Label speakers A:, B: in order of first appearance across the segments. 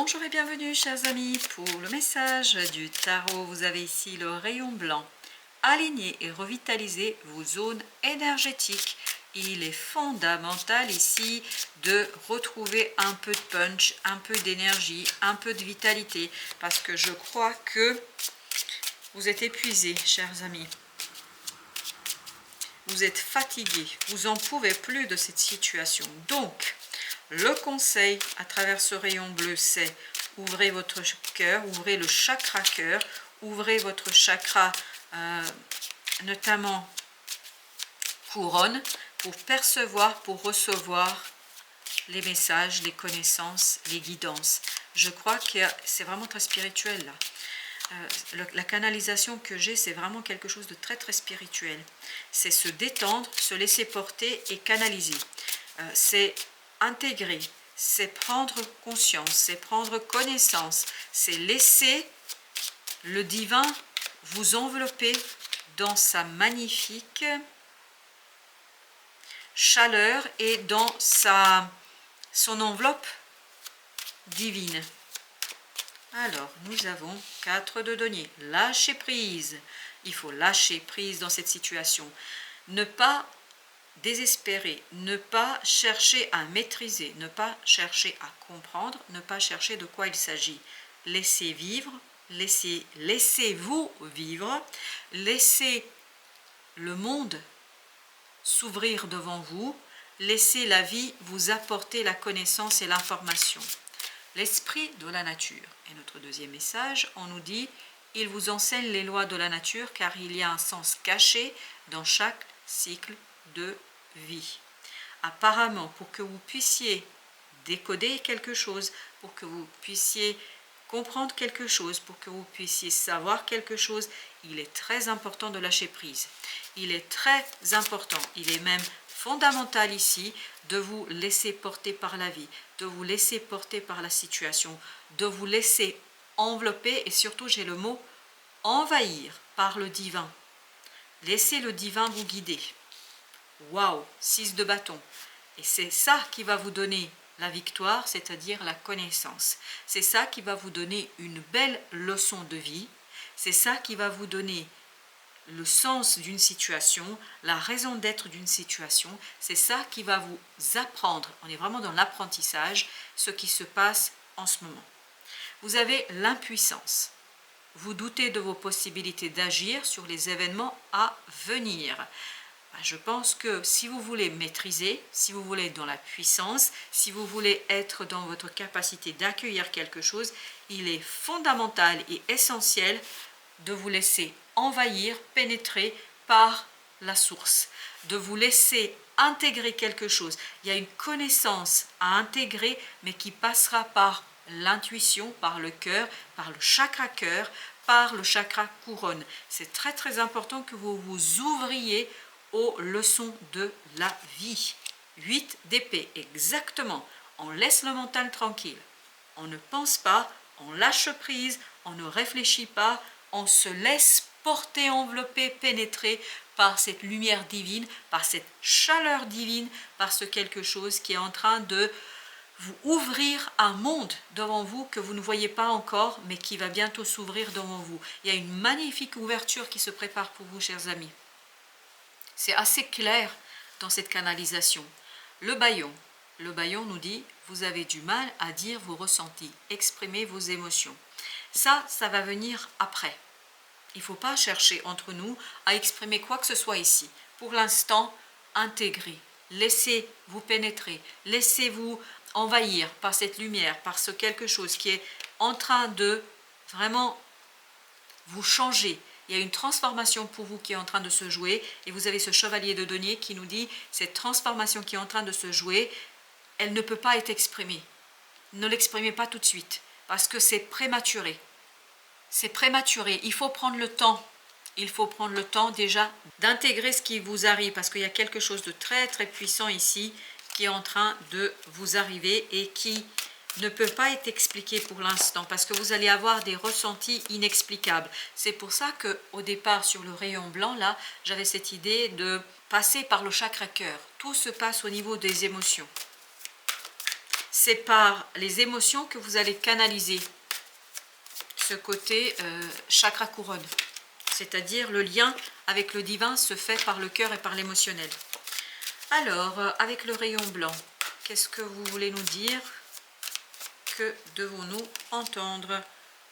A: Bonjour et bienvenue chers amis pour le message du tarot. Vous avez ici le rayon blanc. Alignez et revitalisez vos zones énergétiques. Il est fondamental ici de retrouver un peu de punch, un peu d'énergie, un peu de vitalité parce que je crois que vous êtes épuisés chers amis. Vous êtes fatigués, vous n'en pouvez plus de cette situation. Donc, le conseil à travers ce rayon bleu, c'est ouvrez votre cœur, ouvrez le chakra cœur, ouvrez votre chakra, notamment couronne, pour percevoir, pour recevoir les messages, les connaissances, les guidances. Je crois que c'est vraiment très spirituel là. La canalisation que j'ai, c'est vraiment quelque chose de très très spirituel. C'est se détendre, se laisser porter et canaliser. C'est intégrer, c'est prendre conscience, c'est prendre connaissance, c'est laisser le divin vous envelopper dans sa magnifique chaleur et dans son enveloppe divine. Alors, nous avons 4 de denier. Lâcher prise. Il faut lâcher prise dans cette situation. Ne pas désespérer, ne pas chercher à maîtriser, ne pas chercher à comprendre, ne pas chercher de quoi il s'agit. Laissez vivre, laissez-vous vivre, laissez le monde s'ouvrir devant vous, laissez la vie vous apporter la connaissance et l'information. L'esprit de la nature. Et notre deuxième message, on nous dit, il vous enseigne les lois de la nature car il y a un sens caché dans chaque cycle de vie. Apparemment, pour que vous puissiez décoder quelque chose, pour que vous puissiez comprendre quelque chose, pour que vous puissiez savoir quelque chose, il est très important de lâcher prise. Il est très important, il est même fondamental ici de vous laisser porter par la vie, de vous laisser porter par la situation, de vous laisser envelopper et surtout j'ai le mot envahir par le divin. Laissez le divin vous guider. Waouh, 6 de bâton. Et c'est ça qui va vous donner la victoire, c'est-à-dire la connaissance. C'est ça qui va vous donner une belle leçon de vie. C'est ça qui va vous donner le sens d'une situation, la raison d'être d'une situation. C'est ça qui va vous apprendre, on est vraiment dans l'apprentissage, ce qui se passe en ce moment. Vous avez l'impuissance. Vous doutez de vos possibilités d'agir sur les événements à venir. Je pense que si vous voulez maîtriser, si vous voulez être dans la puissance, si vous voulez être dans votre capacité d'accueillir quelque chose, il est fondamental et essentiel de vous laisser envahir, pénétrer par la source, de vous laisser intégrer quelque chose. Il y a une connaissance à intégrer, mais qui passera par l'intuition, par le cœur, par le chakra cœur, par le chakra couronne. C'est très très important que vous vous ouvriez aux leçons de la vie. 8 d'épée, exactement. On laisse le mental tranquille. On ne pense pas, on lâche prise, on ne réfléchit pas, on se laisse porter, envelopper, pénétrer par cette lumière divine, par cette chaleur divine, par ce quelque chose qui est en train de vous ouvrir un monde devant vous que vous ne voyez pas encore, mais qui va bientôt s'ouvrir devant vous. Il y a une magnifique ouverture qui se prépare pour vous, chers amis. C'est assez clair dans cette canalisation. Le bâillon nous dit, vous avez du mal à dire vos ressentis, exprimer vos émotions. Ça va venir après. Il ne faut pas chercher entre nous à exprimer quoi que ce soit ici. Pour l'instant, intégrez, laissez-vous pénétrer, laissez-vous envahir par cette lumière, par ce quelque chose qui est en train de vraiment vous changer. Il y a une transformation pour vous qui est en train de se jouer et vous avez ce chevalier de denier qui nous dit cette transformation qui est en train de se jouer, elle ne peut pas être exprimée. Ne l'exprimez pas tout de suite parce que c'est prématuré. C'est prématuré, il faut prendre le temps. Il faut prendre le temps déjà d'intégrer ce qui vous arrive parce qu'il y a quelque chose de très très puissant ici qui est en train de vous arriver et qui ne peut pas être expliqué pour l'instant parce que vous allez avoir des ressentis inexplicables. C'est pour ça qu'au départ sur le rayon blanc, là, j'avais cette idée de passer par le chakra cœur. Tout se passe au niveau des émotions. c'est par les émotions que vous allez canaliser ce côté chakra couronne. C'est-à-dire le lien avec le divin se fait par le cœur et par l'émotionnel. Alors, avec le rayon blanc, qu'est-ce que vous voulez nous dire? Que devons-nous entendre?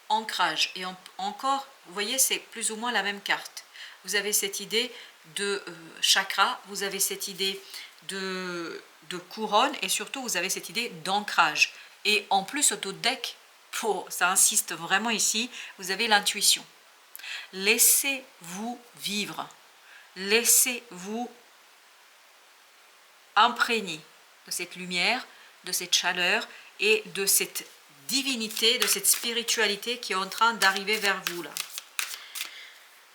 A: Ancrage. Et encore, vous voyez, c'est plus ou moins la même carte. Vous avez cette idée de chakra, vous avez cette idée de couronne et surtout vous avez cette idée d'ancrage. Et en plus, au deck, ça insiste vraiment ici, vous avez l'intuition. Laissez-vous vivre, laissez-vous imprégner de cette lumière, de cette chaleur et de cette divinité, de cette spiritualité qui est en train d'arriver vers vous là.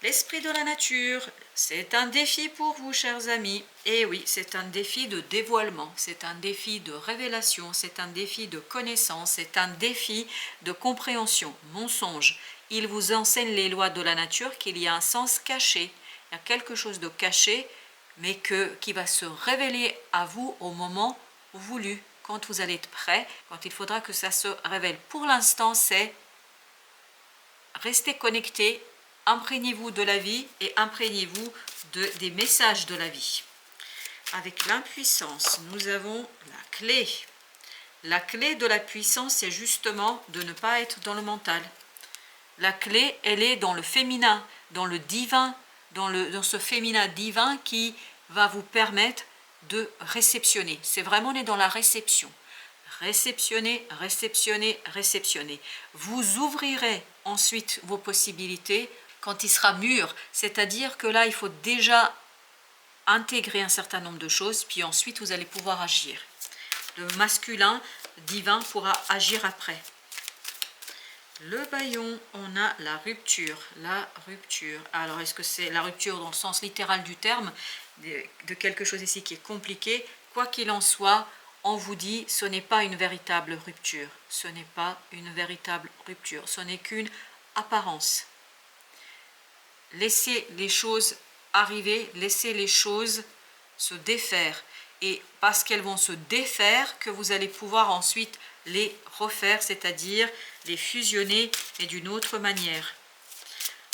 A: L'esprit de la nature, c'est un défi pour vous, chers amis. Et oui, c'est un défi de dévoilement, c'est un défi de révélation, c'est un défi de connaissance, c'est un défi de compréhension. Mensonge, il vous enseigne les lois de la nature, qu'il y a un sens caché. Il y a quelque chose de caché, mais qui va se révéler à vous au moment voulu, quand vous allez être prêt, quand il faudra que ça se révèle. Pour l'instant, c'est rester connecté. Imprégnez-vous de la vie et imprégnez-vous des messages de la vie. Avec l'impuissance, nous avons la clé. La clé de la puissance, c'est justement de ne pas être dans le mental. La clé, elle est dans le féminin, dans le divin, dans ce féminin divin qui va vous permettre de réceptionner. C'est vraiment, on est dans la réception. Réceptionner, réceptionner, réceptionner. Vous ouvrirez ensuite vos possibilités quand il sera mûr, c'est-à-dire que là, il faut déjà intégrer un certain nombre de choses, puis ensuite, vous allez pouvoir agir. Le masculin divin pourra agir après. Le baillon, on a la rupture, la rupture. Alors, est-ce que c'est la rupture dans le sens littéral du terme, de quelque chose ici qui est compliqué? Quoi qu'il en soit, on vous dit, ce n'est pas une véritable rupture. Ce n'est pas une véritable rupture. Ce n'est qu'une apparence. Laissez les choses arriver, laissez les choses se défaire. Et parce qu'elles vont se défaire, que vous allez pouvoir ensuite les refaire, c'est-à-dire les fusionner, mais d'une autre manière.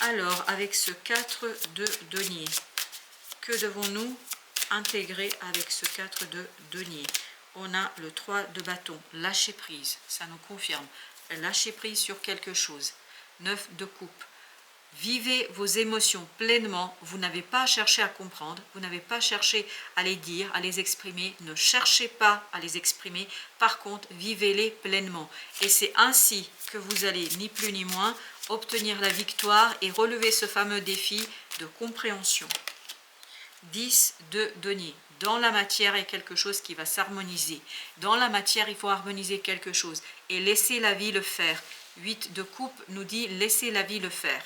A: Alors, avec ce 4 de denier, que devons-nous intégrer avec ce 4 de denier? On a le 3 de bâton, lâcher prise, ça nous confirme. Lâcher prise sur quelque chose. 9 de coupe. Vivez vos émotions pleinement, vous n'avez pas à chercher à comprendre, vous n'avez pas à chercher à les dire, à les exprimer, ne cherchez pas à les exprimer, par contre, vivez-les pleinement. Et c'est ainsi que vous allez, ni plus ni moins, obtenir la victoire et relever ce fameux défi de compréhension. 10 de denier. Dans la matière, il y a quelque chose qui va s'harmoniser. Dans la matière, il faut harmoniser quelque chose et laisser la vie le faire. 8 de coupe nous dit laisser la vie le faire.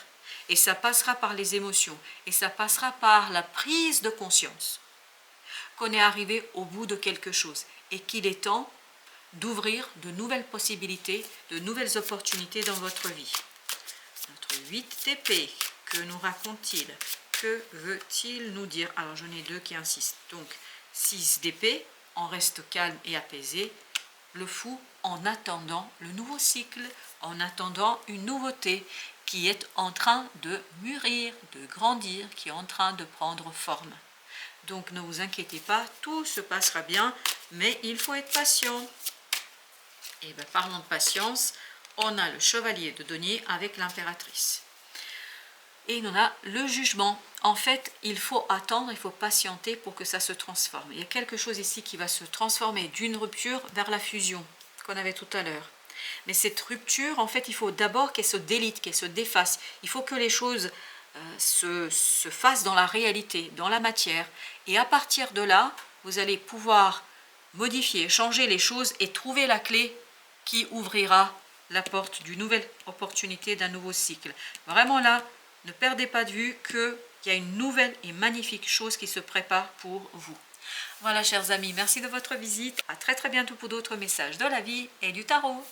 A: Et ça passera par les émotions, et ça passera par la prise de conscience qu'on est arrivé au bout de quelque chose et qu'il est temps d'ouvrir de nouvelles possibilités, de nouvelles opportunités dans votre vie. Notre 8 d'épée, que nous raconte-t-il? Que veut-il nous dire? Alors j'en ai deux qui insistent. Donc 6 d'épée, on reste calme et apaisé. Le fou, en attendant le nouveau cycle, en attendant une nouveauté qui est en train de mûrir, de grandir, qui est en train de prendre forme. Donc ne vous inquiétez pas, tout se passera bien, mais il faut être patient. Et bien, parlons de patience, on a le chevalier de denier avec l'impératrice. Et on a le jugement. En fait, il faut attendre, il faut patienter pour que ça se transforme. Il y a quelque chose ici qui va se transformer d'une rupture vers la fusion qu'on avait tout à l'heure. Mais cette rupture, en fait, il faut d'abord qu'elle se délite, qu'elle se défasse. Il faut que les choses se fassent dans la réalité, dans la matière. Et à partir de là, vous allez pouvoir modifier, changer les choses et trouver la clé qui ouvrira la porte d'une nouvelle opportunité, d'un nouveau cycle. Vraiment là, ne perdez pas de vue qu'il y a une nouvelle et magnifique chose qui se prépare pour vous. Voilà, chers amis, merci de votre visite. À très bientôt pour d'autres messages de la vie et du tarot.